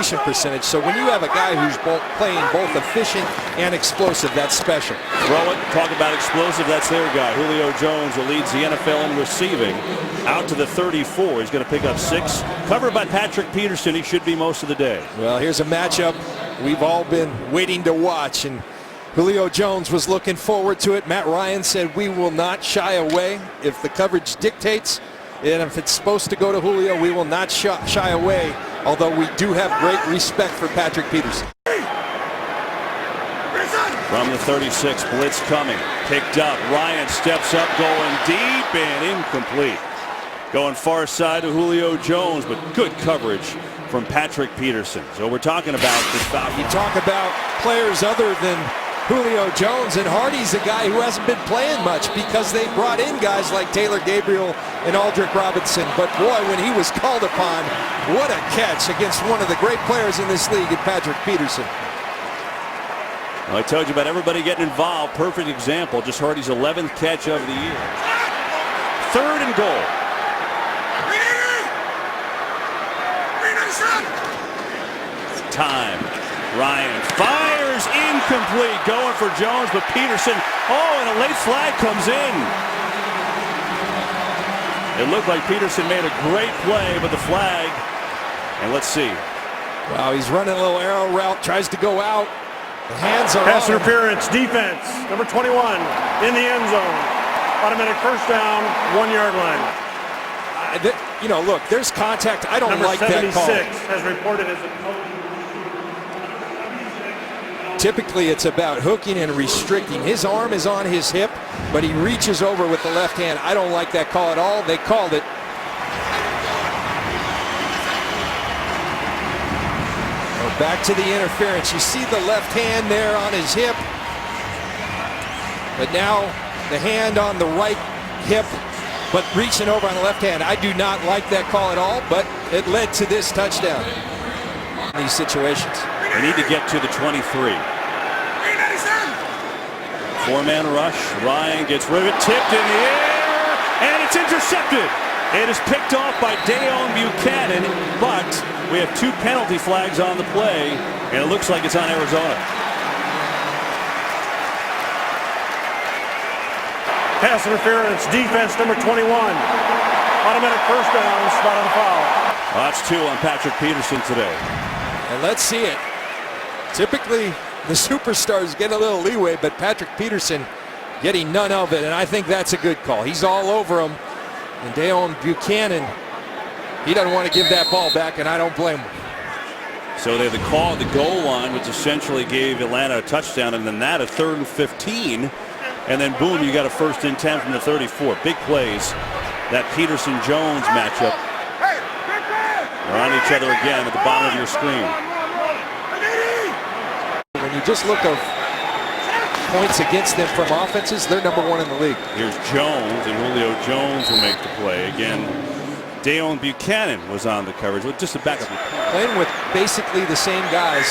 completion percentage. So when you have a guy who's playing both efficient and explosive, that's special. Throw it, talk about explosive, that's their guy. Julio Jones, who leads the NFL in receiving, out to the 34. He's going to pick up 6. Covered by Patrick Peterson. He should be most of the day. Well, here's a matchup we've all been waiting to watch, and Julio Jones was looking forward to it. Matt Ryan said we will not shy away if the coverage dictates, and if it's supposed to go to Julio, we will not shy away, although we do have great respect for Patrick Peterson. From the 36, blitz coming, picked up. Ryan steps up, going deep and incomplete. Going far side to Julio Jones, but good coverage from Patrick Peterson. So we're talking about this Falcons. You talk about players other than Julio Jones, and Hardy's a guy who hasn't been playing much because they brought in guys like Taylor Gabriel and Aldrick Robinson. But boy, when he was called upon, what a catch against one of the great players in this league, Patrick Peterson. Well, I told you about everybody getting involved. Perfect example. Just Hardy's 11th catch of the year. 3rd and goal. Time. Ryan fires, incomplete, going for Jones, but Peterson, and a late flag comes in. It looked like Peterson made a great play, but the flag, and let's see. Wow, he's running a little arrow route, tries to go out. The hands are pass interference, defense, number 21 in the end zone. Automatic first down, 1-yard line. You know, look, there's contact. I don't like that call. Number 76 has reported as a Typically, it's about hooking and restricting. His arm is on his hip, but he reaches over with the left hand. I don't like that call at all. They called it. Back to the interference. You see the left hand there on his hip, but now the hand on the right hip, but reaching over on the left hand. I do not like that call at all, but it led to this touchdown in these situations. They need to get to the 23. 4-man rush. Ryan gets rid of it, tipped in the air, and it's intercepted. It is picked off by Dayon Buchanan, but we have 2 penalty flags on the play, and it looks like it's on Arizona. pass interference, defense, number 21. Automatic first down, spot on the foul. Well, that's 2 on Patrick Peterson today. And let's see it. Typically, the superstars get a little leeway, but Patrick Peterson getting none of it, and I think that's a good call. He's all over him. And Dayon Buchanan, he doesn't want to give that ball back, and I don't blame him. So they had the call at the goal line, which essentially gave Atlanta a touchdown, and then that a 3rd and 15. And then boom, you got a 1st and 10 from the 34. Big plays. That Peterson-Jones matchup. They're on each other again at the bottom of your screen. When you just look at points against them from offenses, they're number 1 in the league. Here's Jones, and Julio Jones will make the play. Again, Dayon Buchanan was on the coverage with just a backup. Playing with basically the same guys,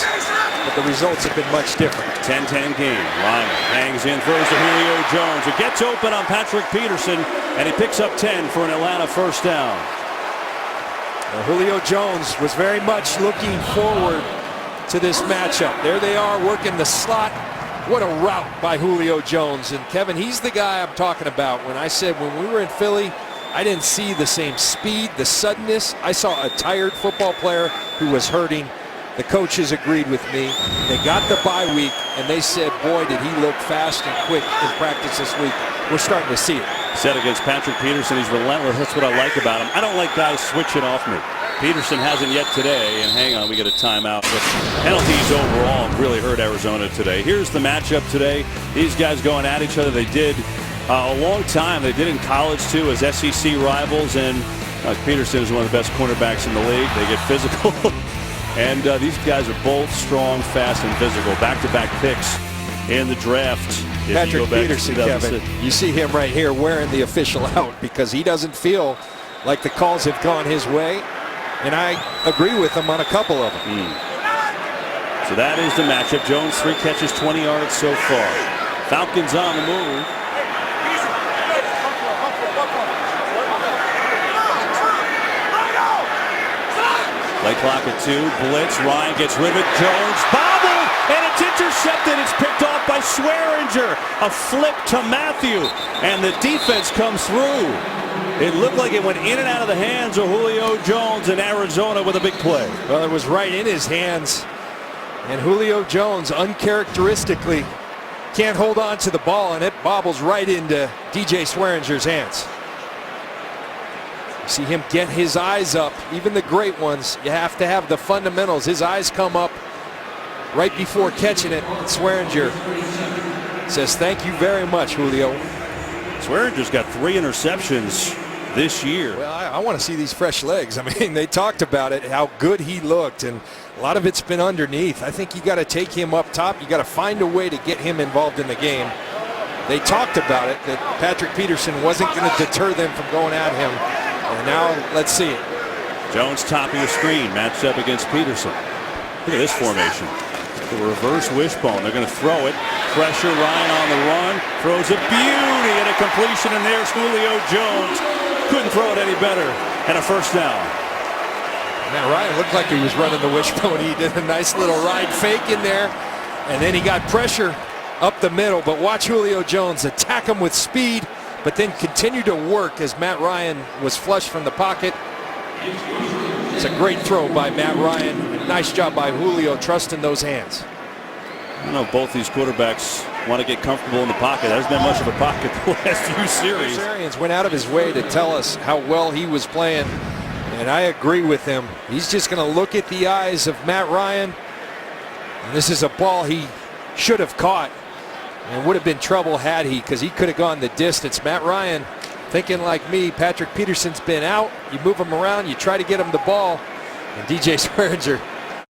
but the results have been much different. 10-10 game. Ryan hangs in, throws to Julio Jones, who gets open on Patrick Peterson, and he picks up 10 for an Atlanta first down. Julio Jones was very much looking forward to this matchup. There they are working the slot. What a route by Julio Jones. And Kevin, he's the guy I'm talking about. When I said when we were in Philly, I didn't see the same speed, the suddenness. I saw a tired football player who was hurting. The coaches agreed with me. They got the bye week, and they said, boy, did he look fast and quick in practice this week. We're starting to see it. Said against Patrick Peterson, he's relentless. That's what I like about him. I don't like guys switching off me. Peterson hasn't yet today, and hang on, we get a timeout. But penalties overall really hurt Arizona today. Here's the matchup today. These guys going at each other. They did a long time. They did in college, too, as SEC rivals. And Peterson is one of the best cornerbacks in the league. They get physical. And these guys are both strong, fast, and physical. Back-to-back picks in the draft. Patrick Peterson, Kevin, you see him right here wearing the official out because he doesn't feel like the calls have gone his way. And I agree with him on a couple of them. So that is the matchup. Jones, 3 catches, 20 yards so far. Falcons on the move. Play clock at 2. Blitz. Ryan gets rid of it. Jones bobbled, and it's intercepted. It's picked off by Swearinger. A flip to Matthew, and the defense comes through. It looked like it went in and out of the hands of Julio Jones in Arizona with a big play. Well, it was right in his hands, and Julio Jones uncharacteristically can't hold on to the ball, and it bobbles right into DJ Swearinger's hands. You see him get his eyes up. Even the great ones, you have to have the fundamentals. His eyes come up right before catching it, and Swearinger says, "Thank you very much, Julio." Swearinger's got 3 interceptions this year. Well, I want to see these fresh legs. I mean, they talked about it, how good he looked, and a lot of it's been underneath. I think you got to take him up top. You got to find a way to get him involved in the game. They talked about it, that Patrick Peterson wasn't going to deter them from going at him. And now let's see it. Jones top of your screen, matched up against Peterson. Look at this formation. The reverse wishbone. They're going to throw it. Pressure. Ryan on the run. Throws a beauty and a completion, and there's Julio Jones. Couldn't throw it any better. And a first down. Man, Ryan looked like he was running the wishbone. He did a nice little ride fake in there, and then he got pressure up the middle. But watch Julio Jones attack him with speed, but then continue to work as Matt Ryan was flushed from the pocket. It's a great throw by Matt Ryan. Nice job by Julio trusting those hands. I don't know if both these quarterbacks want to get comfortable in the pocket. There hasn't been much of a pocket the last few series. Arians went out of his way to tell us how well he was playing, and I agree with him. He's just going to look at the eyes of Matt Ryan, and this is a ball he should have caught and would have been trouble had he, because he could have gone the distance. Matt Ryan thinking like me, Patrick Peterson's been out. You move him around, you try to get him the ball, and DJ Swearinger